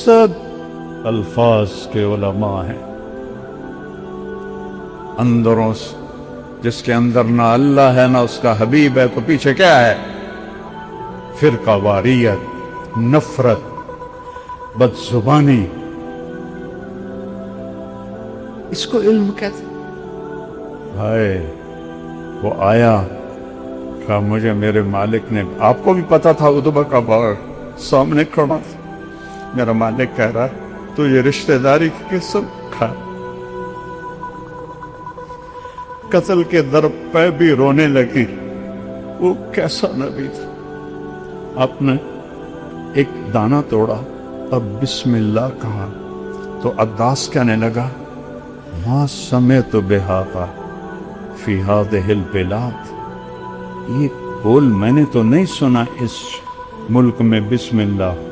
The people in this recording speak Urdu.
سب الفاظ کے علماء ہیں. اندروں سے جس کے اندر نہ اللہ ہے نہ اس کا حبیب ہے تو پیچھے کیا ہے؟ فرقہ واریت، نفرت، بد زبانی. اس کو علم کہتے. بھائی وہ آیا کہا مجھے میرے مالک نے، آپ کو بھی پتا تھا اتبا کا باغ سامنے کھڑا، میرا مالک کہہ رہا ہے تو یہ رشتہ داری کی قسم کھا. قتل کے در پہ بھی رونے لگی. وہ کیسا نبی تھا. آپ نے ایک دانہ توڑا اور بسم اللہ کہا تو عداس کہنے لگا ما سمعت بہذا فی ہذہ البلاد، یہ بول میں نے تو نہیں سنا اس ملک میں بسم اللہ